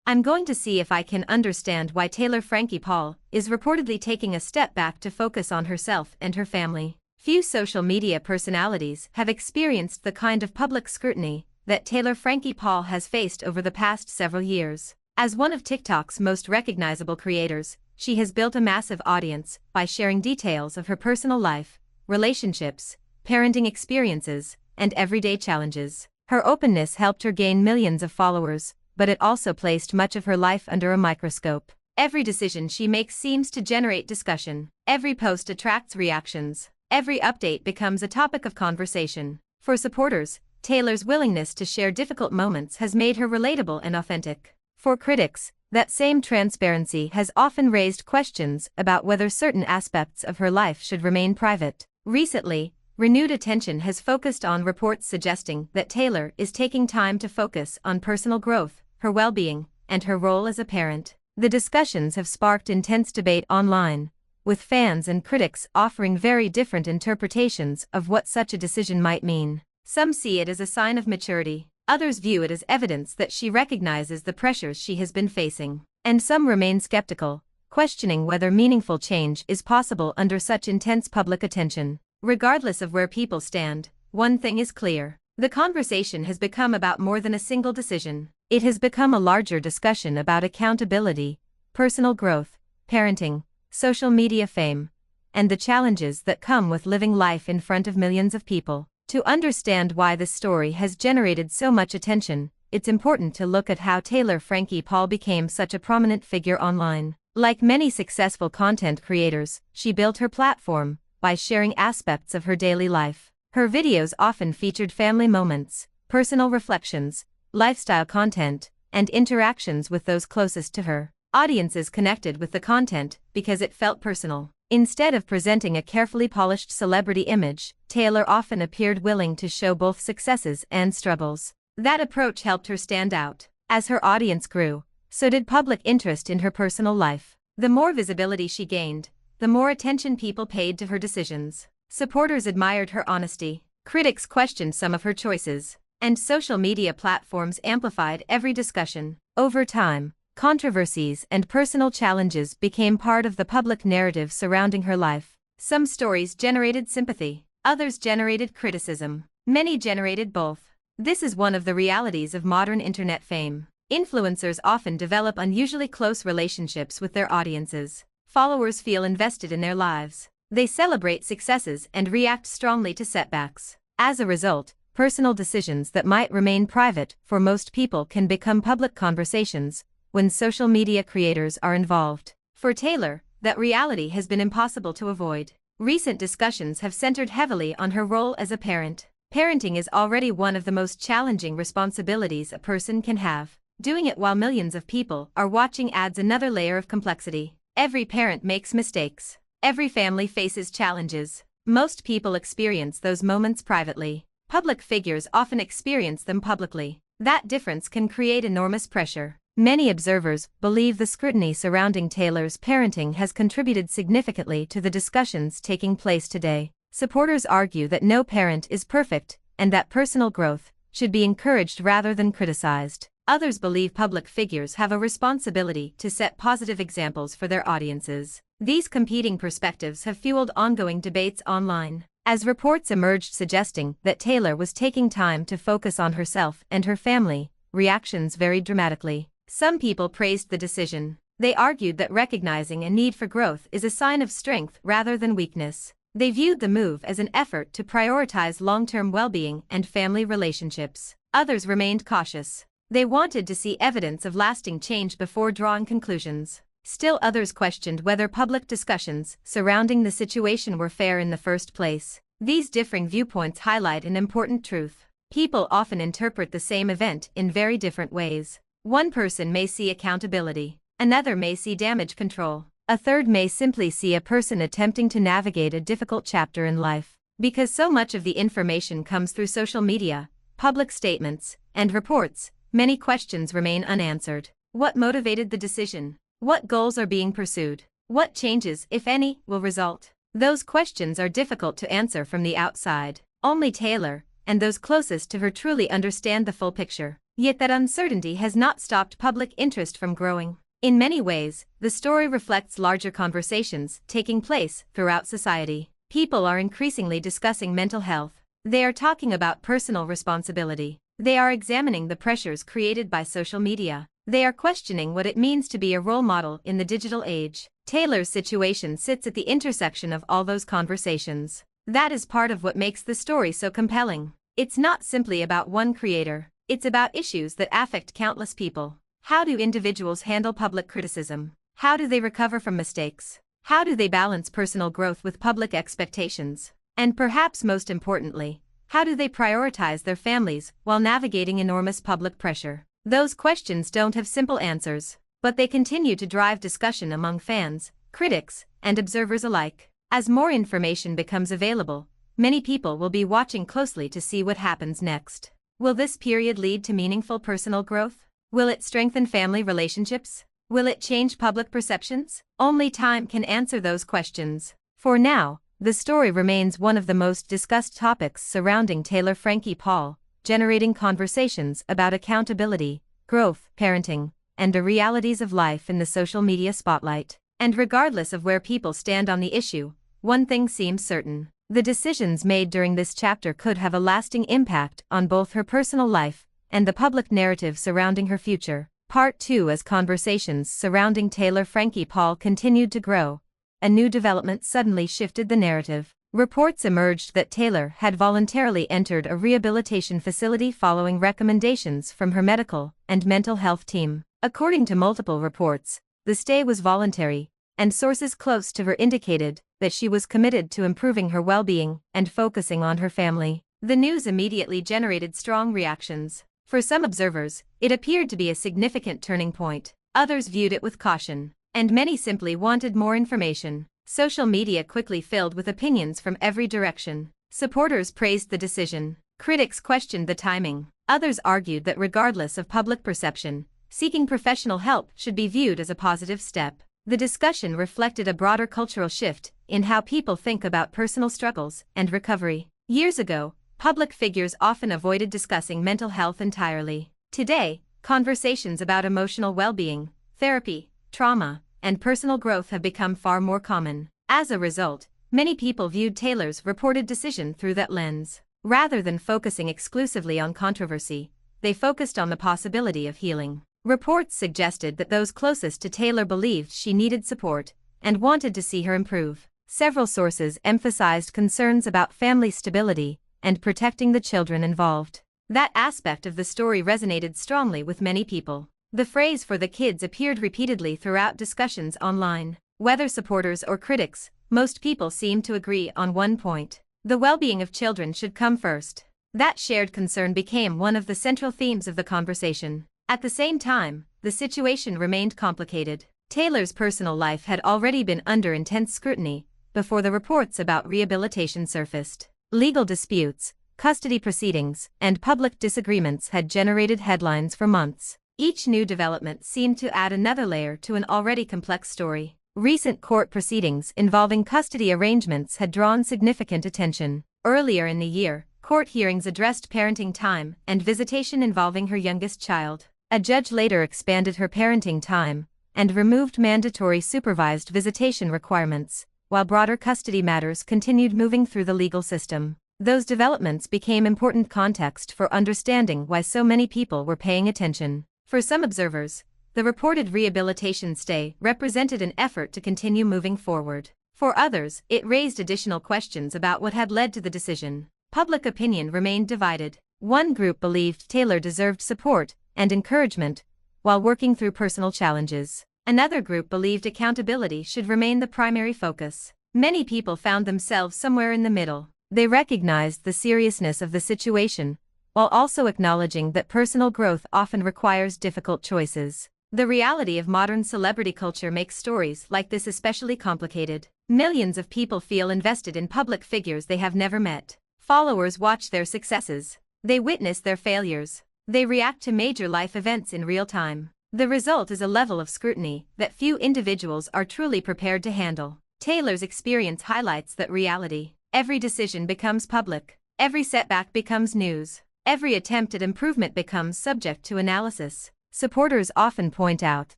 I'm going to see if I can understand why Taylor Frankie Paul is reportedly taking a step back to focus on herself and her family. Few social media personalities have experienced the kind of public scrutiny that Taylor Frankie Paul has faced over the past several years. As one of TikTok's most recognizable creators, she has built a massive audience by sharing details of her personal life, relationships, parenting experiences, and everyday challenges. Her openness helped her gain millions of followers, but it also placed much of her life under a microscope. Every decision she makes seems to generate discussion. Every post attracts reactions. Every update becomes a topic of conversation. For supporters, Taylor's willingness to share difficult moments has made her relatable and authentic. For critics, that same transparency has often raised questions about whether certain aspects of her life should remain private. Recently, renewed attention has focused on reports suggesting that Taylor is taking time to focus on personal growth, her well-being, and her role as a parent. The discussions have sparked intense debate online, with fans and critics offering very different interpretations of what such a decision might mean. Some see it as a sign of maturity, others view it as evidence that she recognizes the pressures she has been facing, and some remain skeptical, questioning whether meaningful change is possible under such intense public attention. Regardless of where people stand, one thing is clear: the conversation has become about more than a single decision. It has become a larger discussion about accountability, personal growth, parenting, social media fame, and the challenges that come with living life in front of millions of people. To understand why this story has generated so much attention, it's important to look at how Taylor Frankie Paul became such a prominent figure online. Like many successful content creators, she built her platform by sharing aspects of her daily life. Her videos often featured family moments, personal reflections, lifestyle content, and interactions with those closest to her. Audiences connected with the content because it felt personal. Instead of presenting a carefully polished celebrity image, Taylor often appeared willing to show both successes and struggles. That approach helped her stand out. As her audience grew, so did public interest in her personal life. The more visibility she gained, the more attention people paid to her decisions. Supporters admired her honesty, critics questioned some of her choices, and social media platforms amplified every discussion. Over time, controversies and personal challenges became part of the public narrative surrounding her life. Some stories generated sympathy, others generated criticism, many generated both. This is one of the realities of modern internet fame. Influencers often develop unusually close relationships with their audiences. Followers feel invested in their lives. They celebrate successes and react strongly to setbacks. As a result, personal decisions that might remain private for most people can become public conversations when social media creators are involved. For Taylor, that reality has been impossible to avoid. Recent discussions have centered heavily on her role as a parent. Parenting is already one of the most challenging responsibilities a person can have. Doing it while millions of people are watching adds another layer of complexity. Every parent makes mistakes. Every family faces challenges. Most people experience those moments privately. Public figures often experience them publicly. That difference can create enormous pressure. Many observers believe the scrutiny surrounding Taylor's parenting has contributed significantly to the discussions taking place today. Supporters argue that no parent is perfect and that personal growth should be encouraged rather than criticized. Others believe public figures have a responsibility to set positive examples for their audiences. These competing perspectives have fueled ongoing debates online. As reports emerged suggesting that Taylor was taking time to focus on herself and her family, reactions varied dramatically. Some people praised the decision. They argued that recognizing a need for growth is a sign of strength rather than weakness. They viewed the move as an effort to prioritize long-term well-being and family relationships. Others remained cautious. They wanted to see evidence of lasting change before drawing conclusions. Still others questioned whether public discussions surrounding the situation were fair in the first place. These differing viewpoints highlight an important truth. People often interpret the same event in very different ways. One person may see accountability, another may see damage control, a third may simply see a person attempting to navigate a difficult chapter in life. Because so much of the information comes through social media, public statements, and reports, many questions remain unanswered. What motivated the decision? What goals are being pursued? What changes, if any, will result? Those questions are difficult to answer from the outside. Only Taylor, and those closest to her truly understand the full picture. Yet that uncertainty has not stopped public interest from growing. In many ways, the story reflects larger conversations taking place throughout society. People are increasingly discussing mental health. They are talking about personal responsibility. They are examining the pressures created by social media. They are questioning what it means to be a role model in the digital age. Taylor's situation sits at the intersection of all those conversations. That is part of what makes the story so compelling. It's not simply about one creator. It's about issues that affect countless people. How do individuals handle public criticism? How do they recover from mistakes? How do they balance personal growth with public expectations? And perhaps most importantly, how do they prioritize their families while navigating enormous public pressure? Those questions don't have simple answers, but they continue to drive discussion among fans, critics, and observers alike. As more information becomes available, many people will be watching closely to see what happens next. Will this period lead to meaningful personal growth? Will it strengthen family relationships? Will it change public perceptions? Only time can answer those questions. For now, the story remains one of the most discussed topics surrounding Taylor Frankie Paul, generating conversations about accountability, growth, parenting, and the realities of life in the social media spotlight. And regardless of where people stand on the issue, one thing seems certain. The decisions made during this chapter could have a lasting impact on both her personal life and the public narrative surrounding her future. Part 2. As conversations surrounding Taylor Frankie Paul continued to grow, a new development suddenly shifted the narrative. Reports emerged that Taylor had voluntarily entered a rehabilitation facility following recommendations from her medical and mental health team. According to multiple reports, the stay was voluntary, and sources close to her indicated that she was committed to improving her well-being and focusing on her family. The news immediately generated strong reactions. For some observers, it appeared to be a significant turning point. Others viewed it with caution, and many simply wanted more information. Social media quickly filled with opinions from every direction. Supporters praised the decision. Critics questioned the timing. Others argued that regardless of public perception, seeking professional help should be viewed as a positive step. The discussion reflected a broader cultural shift in how people think about personal struggles and recovery. Years ago, public figures often avoided discussing mental health entirely. Today, conversations about emotional well-being, therapy, trauma, and personal growth have become far more common. As a result, many people viewed Taylor's reported decision through that lens. Rather than focusing exclusively on controversy, they focused on the possibility of healing. Reports suggested that those closest to Taylor believed she needed support and wanted to see her improve. Several sources emphasized concerns about family stability and protecting the children involved. That aspect of the story resonated strongly with many people. The phrase "for the kids" appeared repeatedly throughout discussions online. Whether supporters or critics, most people seemed to agree on one point: the well-being of children should come first. That shared concern became one of the central themes of the conversation. At the same time, the situation remained complicated. Taylor's personal life had already been under intense scrutiny before the reports about rehabilitation surfaced. Legal disputes, custody proceedings, and public disagreements had generated headlines for months. Each new development seemed to add another layer to an already complex story. Recent court proceedings involving custody arrangements had drawn significant attention. Earlier in the year, court hearings addressed parenting time and visitation involving her youngest child. A judge later expanded her parenting time and removed mandatory supervised visitation requirements, while broader custody matters continued moving through the legal system. Those developments became important context for understanding why so many people were paying attention. For some observers, the reported rehabilitation stay represented an effort to continue moving forward. For others, it raised additional questions about what had led to the decision. Public opinion remained divided. One group believed Taylor deserved support and encouragement while working through personal challenges. Another group believed accountability should remain the primary focus. Many people found themselves somewhere in the middle. They recognized the seriousness of the situation, while also acknowledging that personal growth often requires difficult choices. The reality of modern celebrity culture makes stories like this especially complicated. Millions of people feel invested in public figures they have never met. Followers watch their successes. They witness their failures. They react to major life events in real time. The result is a level of scrutiny that few individuals are truly prepared to handle. Taylor's experience highlights that reality. Every decision becomes public. Every setback becomes news. every attempt at improvement becomes subject to analysis. Supporters often point out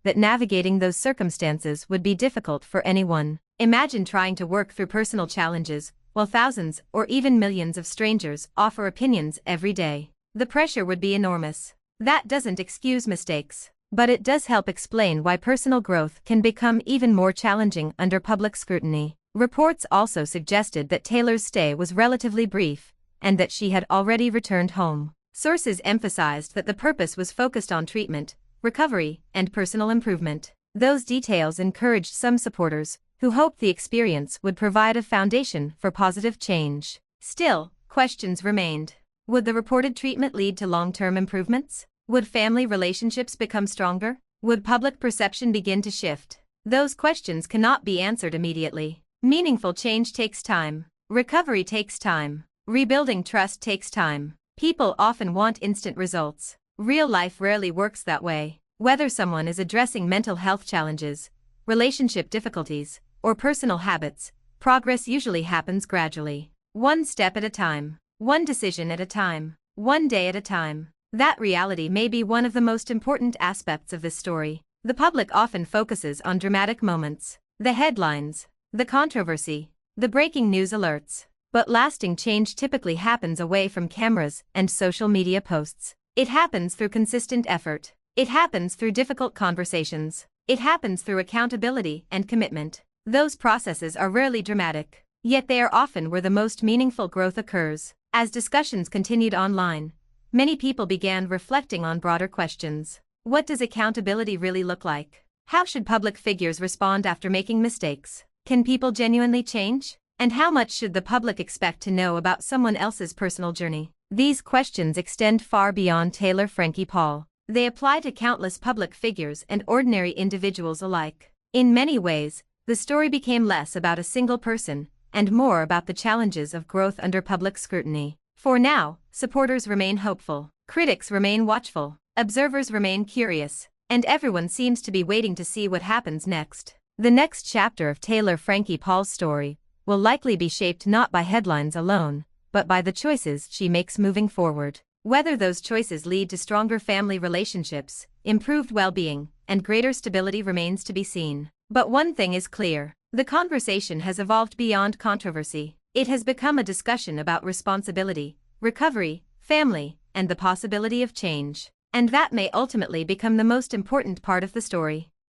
that navigating those circumstances would be difficult for anyone. Imagine trying to work through personal challenges while thousands or even millions of strangers offer opinions every day. The pressure would be enormous. That doesn't excuse mistakes, but it does help explain why personal growth can become even more challenging under public scrutiny. Reports also suggested that Taylor's stay was relatively brief, and that she had already returned home. Sources emphasized that the purpose was focused on treatment, recovery, and personal improvement. Those details encouraged some supporters, who hoped the experience would provide a foundation for positive change. Still, questions remained. Would the reported treatment lead to long-term improvements? Would family relationships become stronger? Would public perception begin to shift? Those questions cannot be answered immediately. Meaningful change takes time. Recovery takes time. Rebuilding trust takes time. People often want instant results. Real life rarely works that way. Whether someone is addressing mental health challenges, relationship difficulties, or personal habits, progress usually happens gradually. One step at a time. One decision at a time. One day at a time. That reality may be one of the most important aspects of this story. The public often focuses on dramatic moments, the headlines, the controversy, the breaking news alerts. But lasting change typically happens away from cameras and social media posts. It happens through consistent effort. It happens through difficult conversations. It happens through accountability and commitment. Those processes are rarely dramatic, yet they are often where the most meaningful growth occurs. As discussions continued online, many people began reflecting on broader questions. What does accountability really look like? How should public figures respond after making mistakes? Can people genuinely change? And how much should the public expect to know about someone else's personal journey? These questions extend far beyond Taylor Frankie Paul. They apply to countless public figures and ordinary individuals alike. In many ways, the story became less about a single person and more about the challenges of growth under public scrutiny. For now, supporters remain hopeful, critics remain watchful, observers remain curious, and everyone seems to be waiting to see what happens next. The next chapter of Taylor Frankie Paul's story will likely be shaped not by headlines alone, but by the choices she makes moving forward. Whether those choices lead to stronger family relationships, improved well-being, and greater stability remains to be seen. But one thing is clear: the conversation has evolved beyond controversy. It has become a discussion about responsibility, recovery, family, and the possibility of change. And that may ultimately become the most important part of the story.